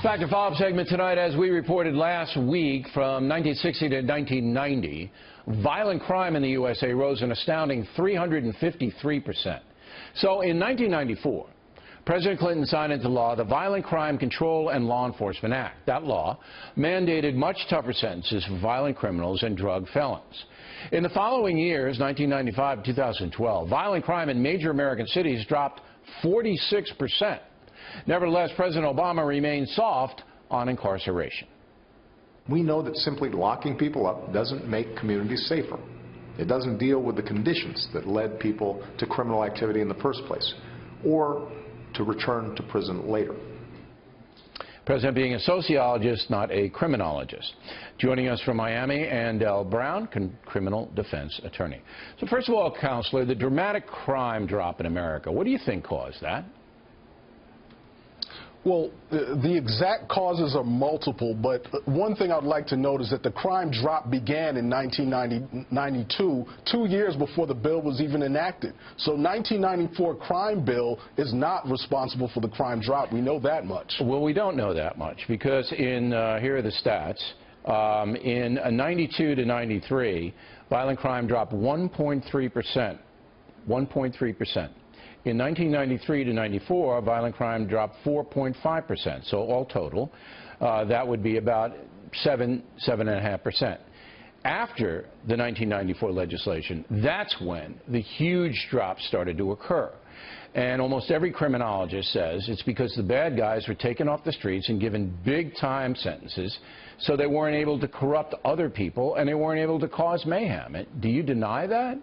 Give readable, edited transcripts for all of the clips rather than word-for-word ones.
Back to follow-up segment tonight. As we reported last week, from 1960 to 1990, violent crime in the USA rose an astounding 353%. So in 1994, President Clinton signed into law the Violent Crime Control and Law Enforcement Act. That law mandated much tougher sentences for violent criminals and drug felons. In the following years, 1995 to 2012, violent crime in major American cities dropped 46%. Nevertheless, President Obama remained soft on incarceration. We know that simply locking people up doesn't make communities safer. It doesn't deal with the conditions that led people to criminal activity in the first place, or to return to prison later. President being a sociologist, not a criminologist. Joining us from Miami, Andell Brown, criminal defense attorney. So first of all, Counselor, the dramatic crime drop in America, what do you think caused that? Well, the exact causes are multiple, but one thing I'd like to note is that the crime drop began in 1992, 2 years before the bill was even enacted. So 1994 crime bill is not responsible for the crime drop. We know that much. Well, we don't know that much because here are the stats. In 92 to 93, violent crime dropped 1.3%. 1.3%. In 1993 to 94, violent crime dropped 4.5%. So all total, that would be about 7.5%. After the 1994 legislation, that's when the huge drop started to occur. And almost every criminologist says it's because the bad guys were taken off the streets and given big time sentences, so they weren't able to corrupt other people and they weren't able to cause mayhem. Do you deny that?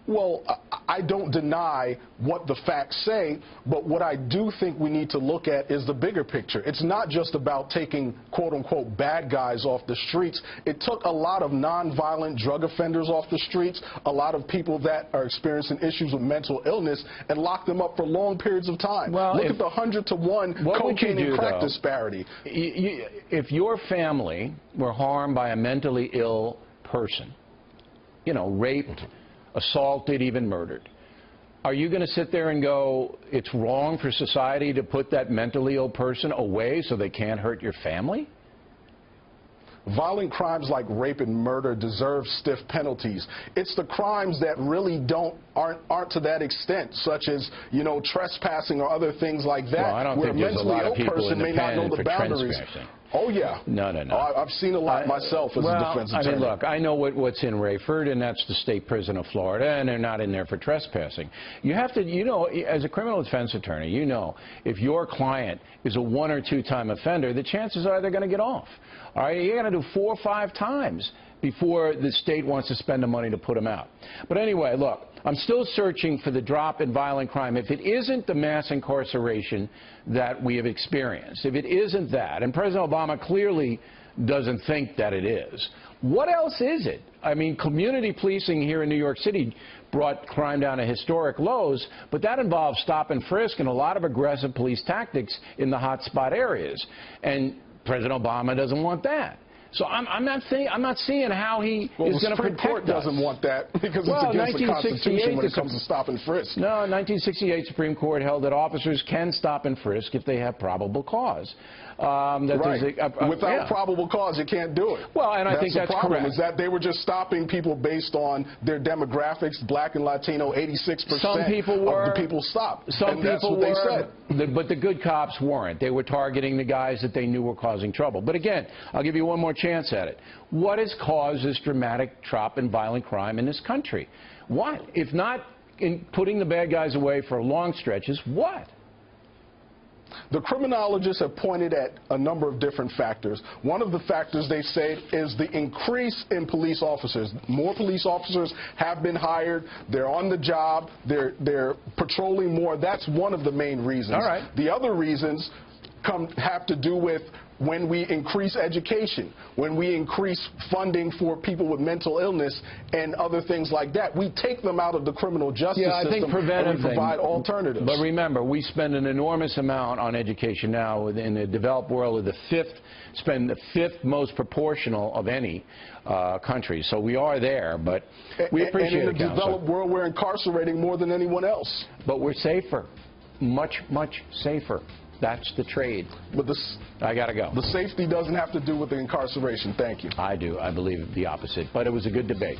Well, I don't deny what the facts say, but what I do think we need to look at is the bigger picture. It's not just about taking quote-unquote bad guys off the streets. It took a lot of nonviolent drug offenders off the streets, a lot of people that are experiencing issues with mental illness, and locked them up for long periods of time. Well, look at the 100-to-1 cocaine and crack disparity. If your family were harmed by a mentally ill person, you know, raped, assaulted, even murdered, are you going to sit there and go, it's wrong for society to put that mentally ill person away so they can't hurt your family? Violent crimes like rape and murder deserve stiff penalties. It's the crimes that really aren't to that extent, such as, you know, trespassing or other things like that, well, I don't where think a mentally ill person may not know the boundaries. Oh, yeah. No. I've seen a lot myself as a defense attorney. I mean, look, I know what's in Rayford, and that's the state prison of Florida, and they're not in there for trespassing. You have to, you know, as a criminal defense attorney, you know, if your client is a 1- or 2-time offender, the chances are they're going to get off. All right, you're going to do 4 or 5 times before the state wants to spend the money to put them out. But anyway, look, I'm still searching for the drop in violent crime. If it isn't the mass incarceration that we have experienced, if it isn't that, and President Obama clearly doesn't think that it is, what else is it? I mean, community policing here in New York City brought crime down to historic lows, but that involves stop and frisk and a lot of aggressive police tactics in the hotspot areas. And President Obama doesn't want that. So I'm not seeing how he is going to protect us. The Supreme Court doesn't want that because it's against the Constitution when it comes to stop and frisk. No, 1968 Supreme Court held that officers can stop and frisk if they have probable cause. Without probable cause, you can't do it. Well, and I think that's correct. The problem is that they were just stopping people based on their demographics. Black and Latino, 86% Some people were, of the people stopped. Some people that's what were, they said. But the good cops weren't. They were targeting the guys that they knew were causing trouble. But again, I'll give you one more chance at it. What has caused this dramatic drop in violent crime in this country? What? If not in putting the bad guys away for long stretches, what? The criminologists have pointed at a number of different factors. One of the factors they say is the increase in police officers. More police officers have been hired. They're on the job. They're patrolling more. That's one of the main reasons. All right. The other reasons have to do with when we increase education, when we increase funding for people with mental illness and other things like that. We take them out of the criminal justice system and we provide alternatives. But remember, we spend an enormous amount on education now. In the developed world, spend the fifth most proportional of any country. So we are there, but we appreciate it, And in the developed world, we're incarcerating more than anyone else. But we're safer, much, much safer. That's the trade. But I got to go. the safety doesn't have to do with the incarceration. Thank you. I do. I believe the opposite. But it was a good debate.